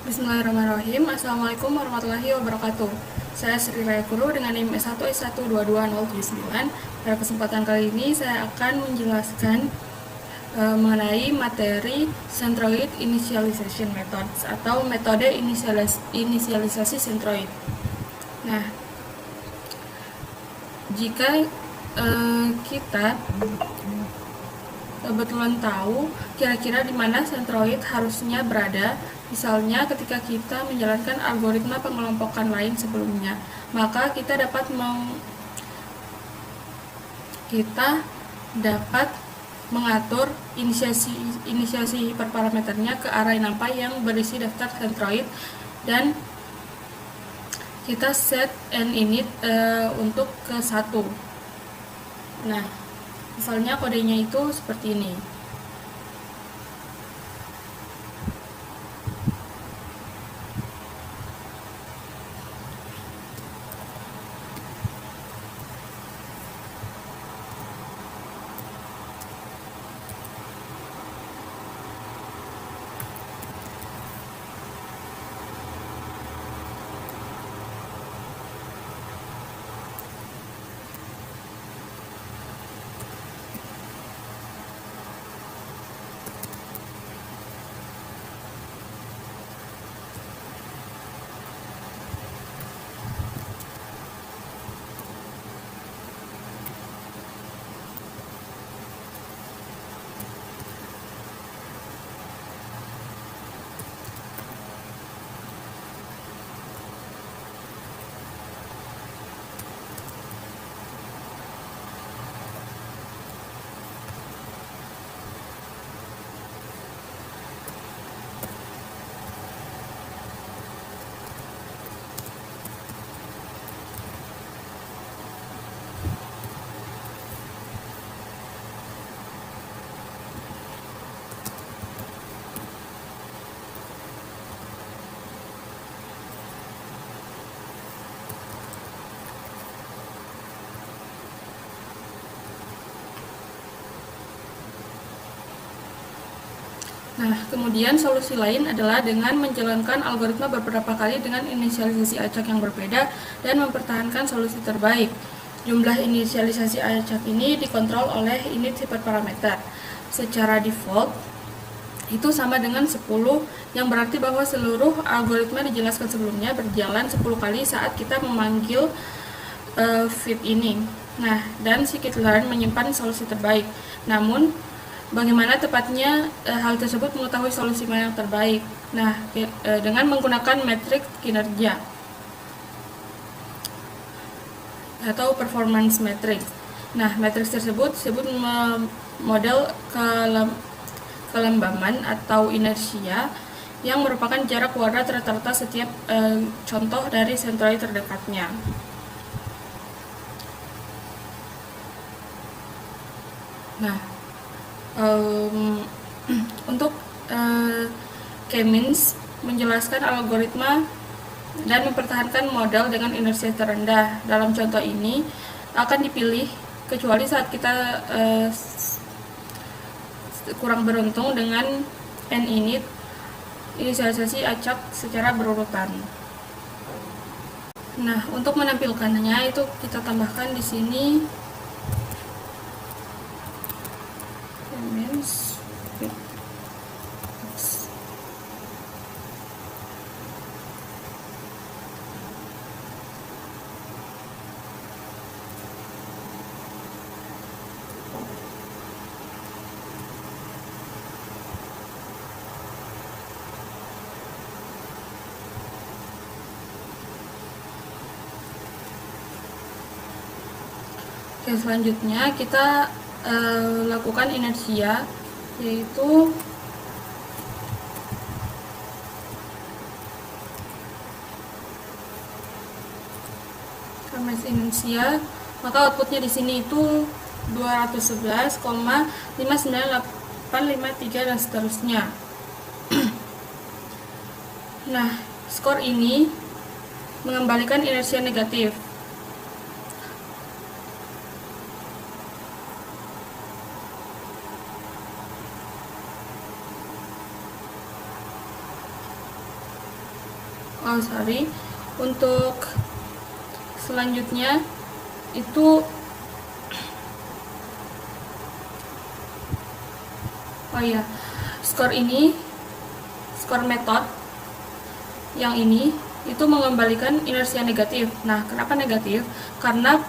Bismillahirrahmanirrahim. Assalamualaikum warahmatullahi wabarakatuh. Saya Sri Raya Guru dengan NIM S1S122079. Pada kesempatan kali ini saya akan menjelaskan mengenai materi Centroid Initialization Methods atau metode inisialisasi centroid. Nah, jika kita kebetulan tahu kira-kira di mana centroid harusnya berada, misalnya ketika kita menjalankan algoritma pengelompokan lain sebelumnya, maka kita dapat mengatur inisiasi hiperparameternya ke array NumPy yang berisi daftar centroid, dan kita set ninit untuk ke 1. Nah, misalnya kodenya itu seperti ini. Nah, kemudian solusi lain adalah dengan menjalankan algoritma beberapa kali dengan inisialisasi acak yang berbeda dan mempertahankan solusi terbaik. Jumlah inisialisasi acak ini dikontrol oleh init hiperparameter. Secara default, itu sama dengan 10, yang berarti bahwa seluruh algoritma dijelaskan sebelumnya berjalan 10 kali saat kita memanggil fit ini. Nah, dan scikit-learn menyimpan solusi terbaik. Namun, bagaimana tepatnya hal tersebut mengetahui solusi mana yang terbaik? Nah, dengan menggunakan metrik kinerja atau performance matrix. Nah, matriks tersebut disebut model kelembaman atau inersia, yang merupakan jarak kuadrat rata-rata setiap contoh dari centroid terdekatnya. Nah, untuk K-means menjelaskan algoritma dan mempertahankan model dengan inersia terendah. Dalam contoh ini akan dipilih kecuali saat kita kurang beruntung dengan ninit inisialisasi acak secara berurutan. Nah, untuk menampilkannya itu kita tambahkan di sini Oke, selanjutnya kita lakukan inersia, yaitu inersia, maka outputnya di sini itu 211,59853 dan seterusnya. Nah, skor ini mengembalikan inersia negatif. Oh, sorry. Untuk selanjutnya itu skor method yang ini itu mengembalikan inersia negatif. Nah, kenapa negatif? Karena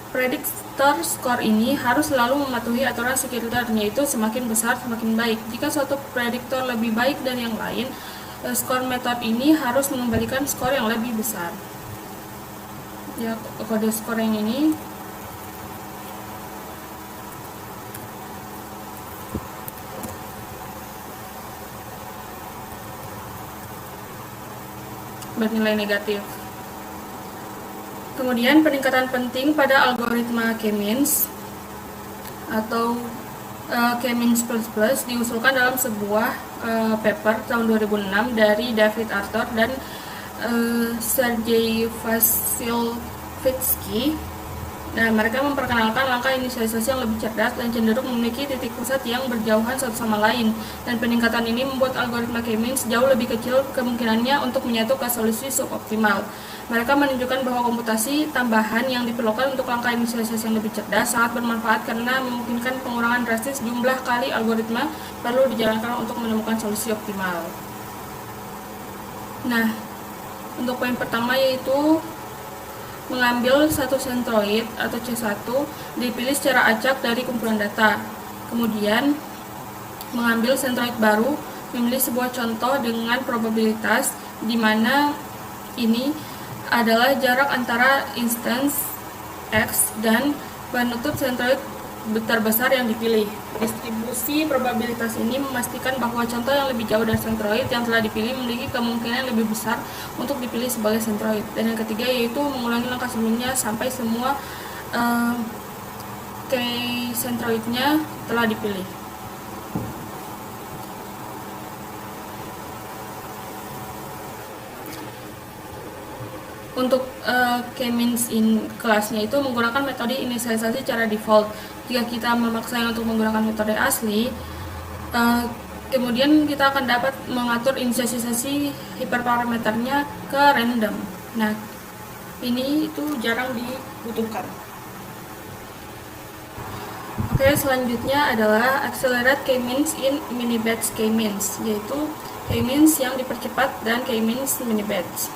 prediktor skor ini harus selalu mematuhi aturan sekitar, yaitu semakin besar semakin baik. Jika suatu prediktor lebih baik dari yang lain, skor method ini harus mengembalikan skor yang lebih besar. Ya, kode skor yang ini bernilai negatif. Kemudian peningkatan penting pada algoritma K-means atau K-means plus diusulkan dalam sebuah paper tahun 2006 dari David Arthur dan Sergei Vasilevsky. Nah, mereka memperkenalkan langkah inisialisasi yang lebih cerdas dan cenderung memiliki titik pusat yang berjauhan satu sama lain. Dan peningkatan ini membuat algoritma K-means jauh lebih kecil kemungkinannya untuk menyatu ke solusi suboptimal. Mereka menunjukkan bahwa komputasi tambahan yang diperlukan untuk langkah inisialisasi yang lebih cerdas sangat bermanfaat karena memungkinkan pengurangan drastis jumlah kali algoritma perlu dijalankan untuk menemukan solusi optimal. Nah, untuk poin pertama yaitu mengambil satu sentroid atau C1 dipilih secara acak dari kumpulan data. Kemudian mengambil sentroid baru, memilih sebuah contoh dengan probabilitas di mana ini adalah jarak antara instance X dan penutup sentroid terbesar yang dipilih. Distribusi probabilitas ini memastikan bahwa contoh yang lebih jauh dari sentroid yang telah dipilih memiliki kemungkinan lebih besar untuk dipilih sebagai sentroid. Dan yang ketiga yaitu mengulangi langkah sebelumnya sampai semua sentroidnya telah dipilih. Untuk K-means kelasnya itu menggunakan metode inisialisasi secara default. Jika kita memaksanya untuk menggunakan metode asli, kemudian kita akan dapat mengatur inisialisasi hiperparameternya ke random. Nah, ini itu jarang dibutuhkan. Oke, selanjutnya adalah accelerate K-means in mini-batch K-means, yaitu K-means yang dipercepat dan K-means mini-batch.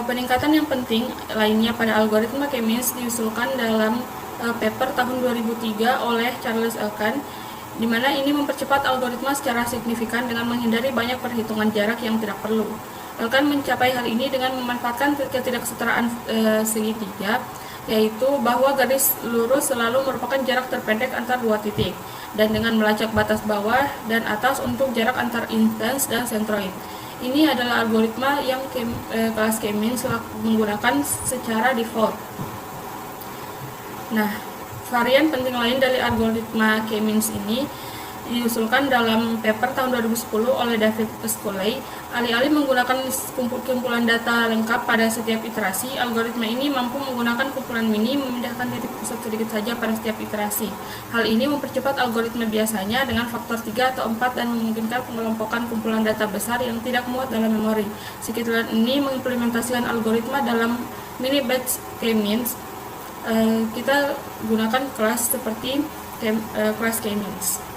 Peningkatan yang penting lainnya pada algoritma K-means diusulkan dalam paper tahun 2003 oleh Charles Elkan, di mana ini mempercepat algoritma secara signifikan dengan menghindari banyak perhitungan jarak yang tidak perlu. Elkan mencapai hal ini dengan memanfaatkan ketidaksetaraan segitiga, yaitu bahwa garis lurus selalu merupakan jarak terpendek antar dua titik, dan dengan melacak batas bawah dan atas untuk jarak antar instance dan sentroid. Ini adalah algoritma yang kelas K-means menggunakan secara default. Nah, varian penting lain dari algoritma K-means ini diusulkan dalam paper tahun 2010 oleh David Scully. Alih-alih menggunakan kumpulan data lengkap pada setiap iterasi, algoritma ini mampu menggunakan kumpulan mini memindahkan titik pusat sedikit saja pada setiap iterasi. Hal ini mempercepat algoritma biasanya dengan faktor 3 atau 4 dan memungkinkan pengelompokan kumpulan data besar yang tidak muat dalam memori. Skitlan ini mengimplementasikan algoritma dalam mini batch K-means. Kita gunakan kelas seperti kelas K-means.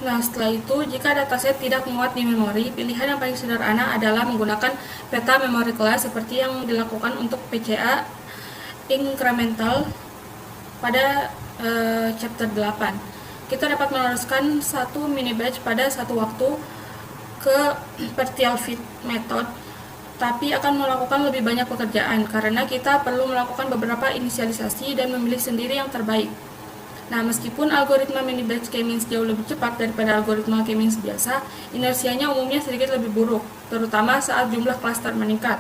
Nah, setelah itu, jika dataset tidak muat di memori, pilihan yang paling sederhana adalah menggunakan peta memori kelas seperti yang dilakukan untuk PCA incremental pada chapter 8. Kita dapat meneruskan satu mini batch pada satu waktu ke partial fit method, tapi akan melakukan lebih banyak pekerjaan karena kita perlu melakukan beberapa inisialisasi dan memilih sendiri yang terbaik. Nah, meskipun algoritma mini batch k-means jauh lebih cepat daripada algoritma k-means biasa, inersianya umumnya sedikit lebih buruk, terutama saat jumlah klaster meningkat.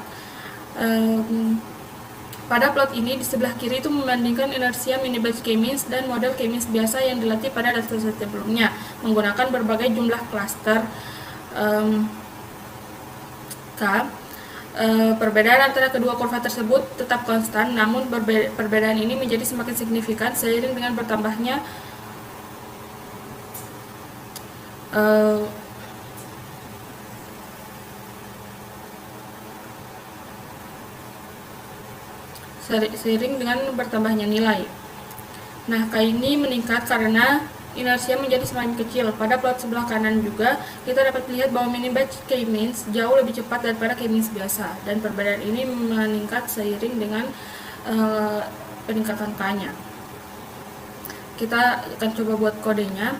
Pada plot ini di sebelah kiri itu membandingkan inersia mini batch k-means dan model k-means biasa yang dilatih pada dataset sebelumnya menggunakan berbagai jumlah klaster K. Perbedaan antara kedua kurva tersebut tetap konstan, namun perbedaan ini menjadi semakin signifikan seiring dengan bertambahnya nilai. Nah, K ini meningkat karena inersia menjadi semakin kecil. Pada plot sebelah kanan juga kita dapat lihat bahwa mini batch k-means jauh lebih cepat daripada k-means biasa, dan perbedaan ini meningkat seiring dengan peningkatan K-nya. Kita akan coba buat kodenya.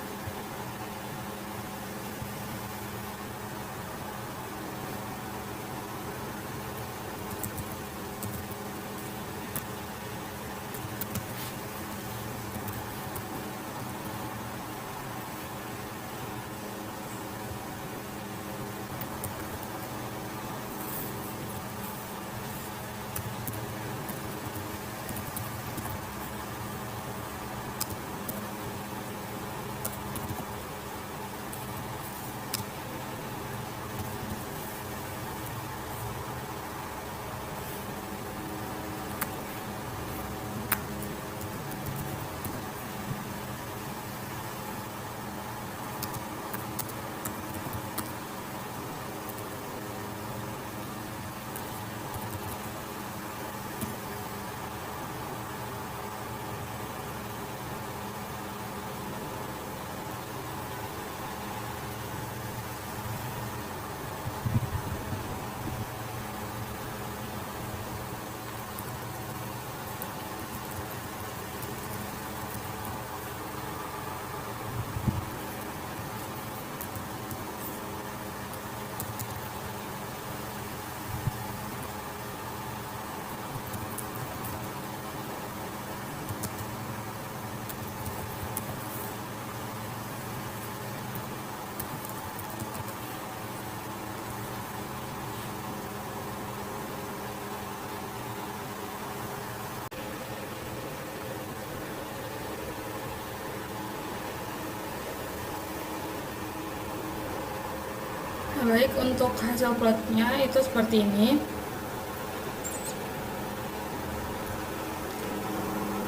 Baik, untuk hasil plotnya itu seperti ini.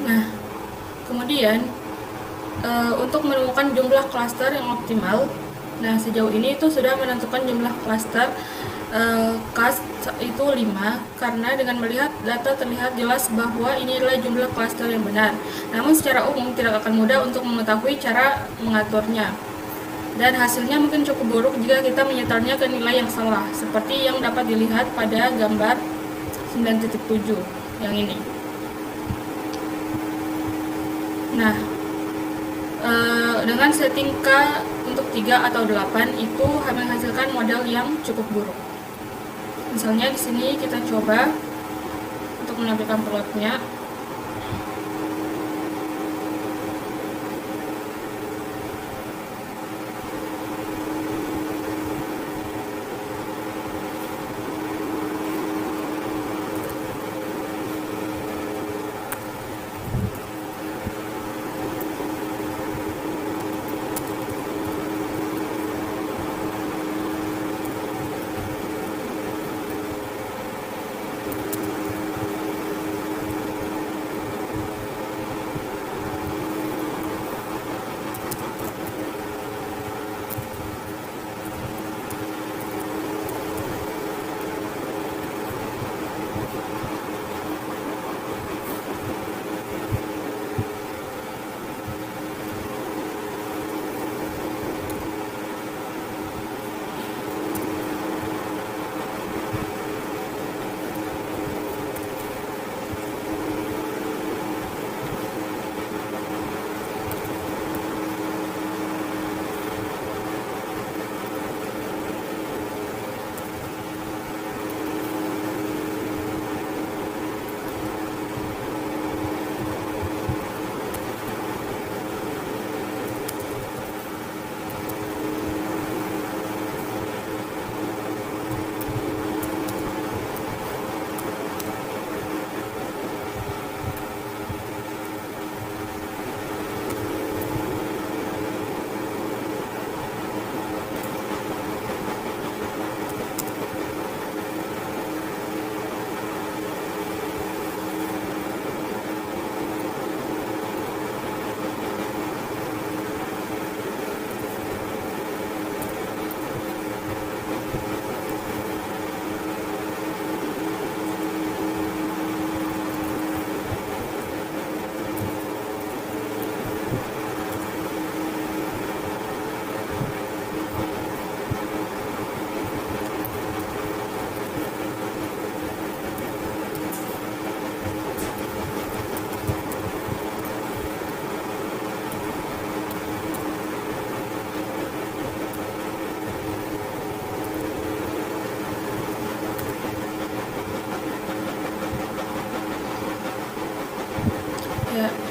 Nah, kemudian untuk menemukan jumlah klaster yang optimal, nah sejauh ini itu sudah menentukan jumlah klaster CAS itu 5, karena dengan melihat data terlihat jelas bahwa ini adalah jumlah klaster yang benar. Namun secara umum tidak akan mudah untuk mengetahui cara mengaturnya, dan hasilnya mungkin cukup buruk jika kita menyetornya ke nilai yang salah, seperti yang dapat dilihat pada gambar 9.7 yang ini. Nah, dengan setting K untuk 3 atau 8 itu menghasilkan model yang cukup buruk. Misalnya di sini kita coba untuk menampilkan plotnya.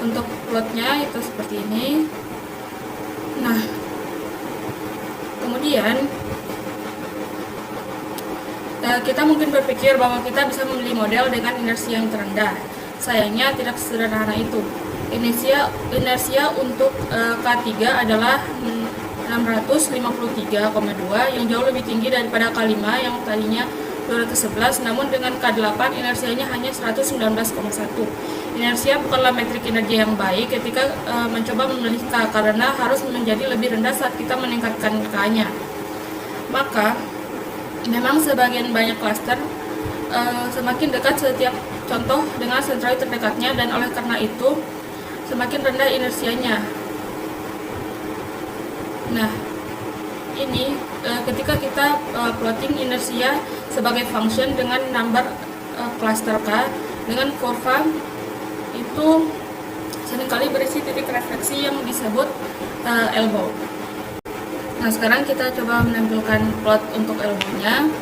Untuk plotnya itu seperti ini. Nah, kemudian kita mungkin berpikir bahwa kita bisa memilih model dengan inersia yang terendah. Sayangnya tidak sesederhana itu. Inersia untuk K3 adalah 653,2 yang jauh lebih tinggi daripada K5 yang tadinya 211, namun dengan K8 inersianya hanya 119,1. Inersia bukanlah metrik energi yang baik ketika mencoba memilih K, karena harus menjadi lebih rendah saat kita meningkatkan K-nya. Maka memang sebagian banyak klaster semakin dekat setiap contoh dengan sentroid terdekatnya, dan oleh karena itu semakin rendah inersianya. Nah, ini ketika kita plotting inersia sebagai function dengan number cluster K dengan kurva itu seringkali berisi titik refleksi yang disebut elbow. Nah, sekarang kita coba menampilkan plot untuk elbow-nya.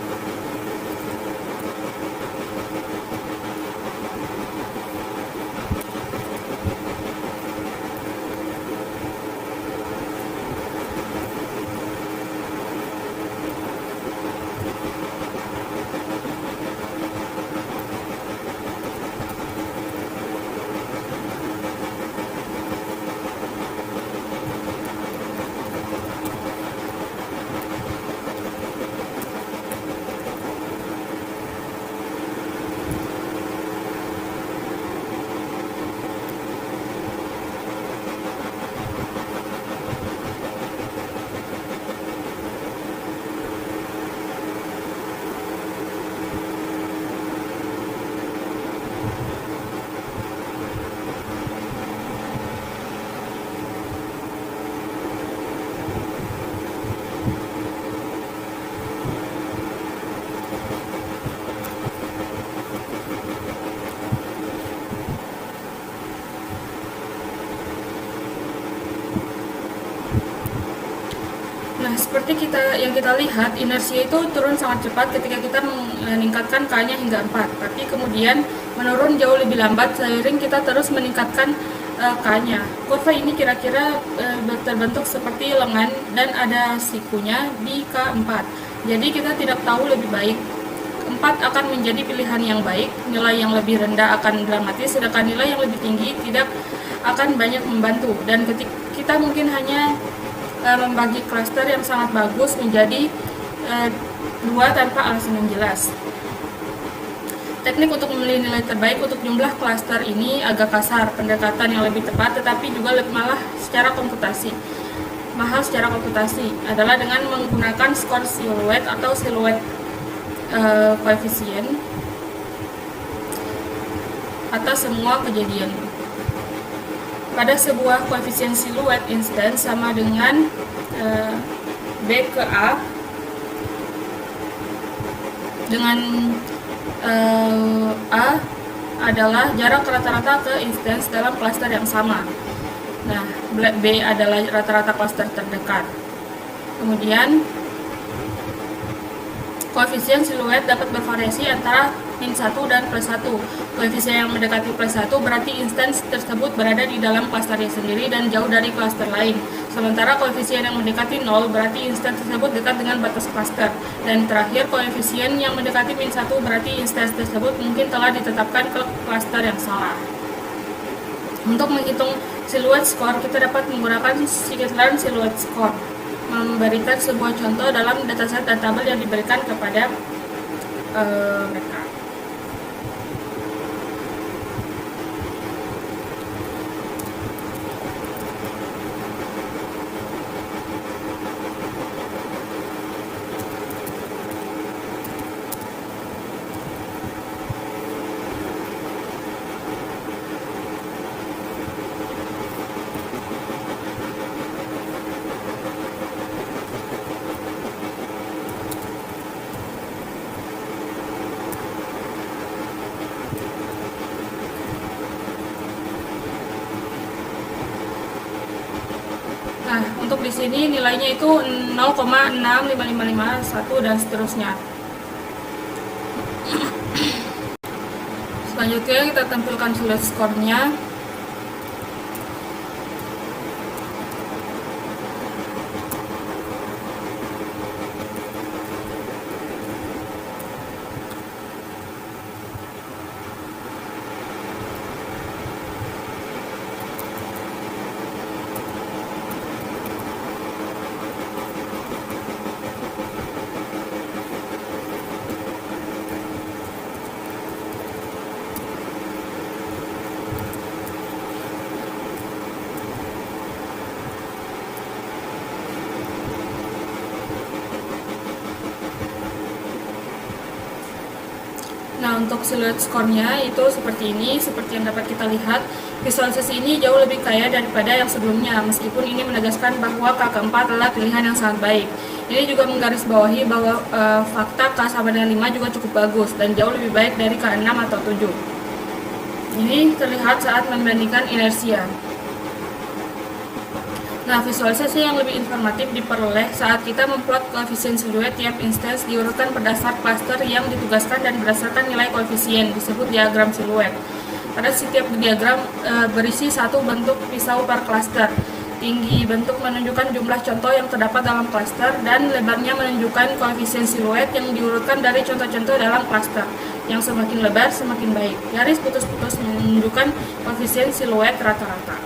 Nah, seperti yang kita lihat, inersia itu turun sangat cepat ketika kita meningkatkan K-nya hingga 4, tapi kemudian menurun jauh lebih lambat seiring kita terus meningkatkan K-nya. Kurva ini kira-kira terbentuk seperti lengan dan ada sikunya di K4. Jadi kita tidak tahu lebih baik. 4 akan menjadi pilihan yang baik, nilai yang lebih rendah akan dramatis, sedangkan nilai yang lebih tinggi tidak akan banyak membantu. Dan ketika kita mungkin hanya membagi klaster yang sangat bagus menjadi 2 tanpa alasan yang jelas. Teknik untuk memilih nilai terbaik untuk jumlah klaster ini agak kasar, pendekatan yang lebih tepat tetapi juga mahal secara komputasi adalah dengan menggunakan skor siluet atau siluet koefisien atas semua kejadian. Pada sebuah koefisien siluet instance sama dengan B ke A dengan A adalah jarak rata-rata ke instance dalam klaster yang sama. Nah, B adalah rata-rata klaster terdekat. Kemudian koefisien siluet dapat bervariasi antara min 1 dan plus 1. Koefisien yang mendekati plus 1 berarti instance tersebut berada di dalam klasternya sendiri dan jauh dari klaster lain. Sementara koefisien yang mendekati 0 berarti instance tersebut dekat dengan batas klaster. Dan terakhir, koefisien yang mendekati min 1 berarti instance tersebut mungkin telah ditetapkan ke klaster yang salah. Untuk menghitung siluet score, kita dapat menggunakan scikit-learn silhouette score. Memberikan sebuah contoh dalam dataset dan tabel yang diberikan kepada mereka. Nah, untuk di sini nilainya itu 0,65551 dan seterusnya. Selanjutnya kita tampilkan silhouette score-nya. Nah, untuk siluet skornya itu seperti ini, seperti yang dapat kita lihat. Visualisasi ini jauh lebih kaya daripada yang sebelumnya, meskipun ini menegaskan bahwa K4 adalah pilihan yang sangat baik. Ini juga menggarisbawahi bahwa fakta K sama dengan 5 juga cukup bagus, dan jauh lebih baik dari K6 atau 7. Ini terlihat saat membandingkan inersia. Nah, visualisasi yang lebih informatif diperoleh saat kita memplot koefisien siluet tiap instance diurutkan berdasar klaster yang ditugaskan dan berdasarkan nilai koefisien, disebut diagram siluet. Pada setiap diagram berisi satu bentuk pisau per klaster. Tinggi bentuk menunjukkan jumlah contoh yang terdapat dalam klaster, dan lebarnya menunjukkan koefisien siluet yang diurutkan dari contoh-contoh dalam klaster. Yang semakin lebar, semakin baik. Garis putus-putus menunjukkan koefisien siluet rata-rata.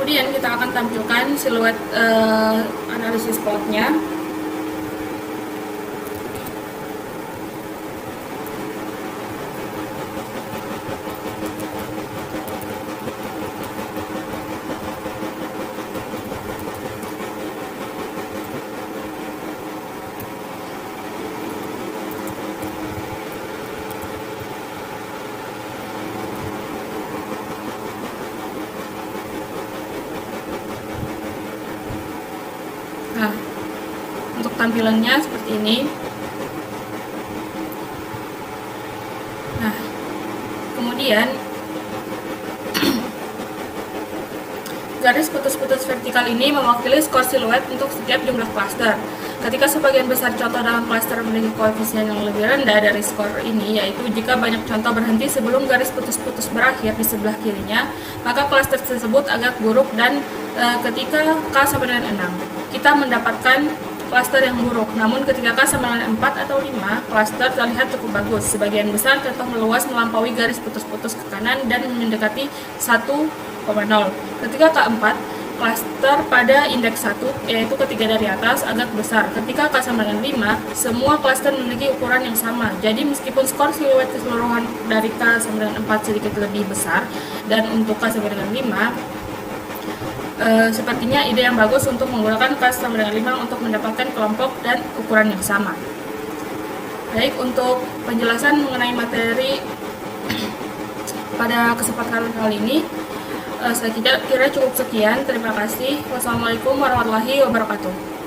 Kemudian kita akan tampilkan siluet analisis plotnya. Nah, untuk tampilannya seperti ini. Nah, kemudian garis putus-putus vertikal ini mewakili skor siluet untuk setiap jumlah klaster. Ketika sebagian besar contoh dalam klaster memiliki koefisien yang lebih rendah dari skor ini, yaitu jika banyak contoh berhenti sebelum garis putus-putus berakhir di sebelah kirinya, maka klaster tersebut agak buruk, dan ketika K sama dengan 6, kita mendapatkan klaster yang buruk. Namun ketika K sama dengan 4 atau 5, klaster terlihat cukup bagus. Sebagian besar contoh meluas melampaui garis putus-putus ke kanan dan mendekati 1,0. Ketika K4, klaster pada indeks 1, yaitu ketiga dari atas, agak besar. Ketika K sama dengan 5, semua klaster memiliki ukuran yang sama. Jadi meskipun skor siluet keseluruhan dari K sama dengan 4 sedikit lebih besar, dan untuk K sama dengan 5, sepertinya ide yang bagus untuk menggunakan K sama dengan 5 untuk mendapatkan kelompok dan ukuran yang sama. Baik, untuk penjelasan mengenai materi pada kesempatan kali ini, saya kira cukup sekian. Terima kasih. Wassalamualaikum warahmatullahi wabarakatuh.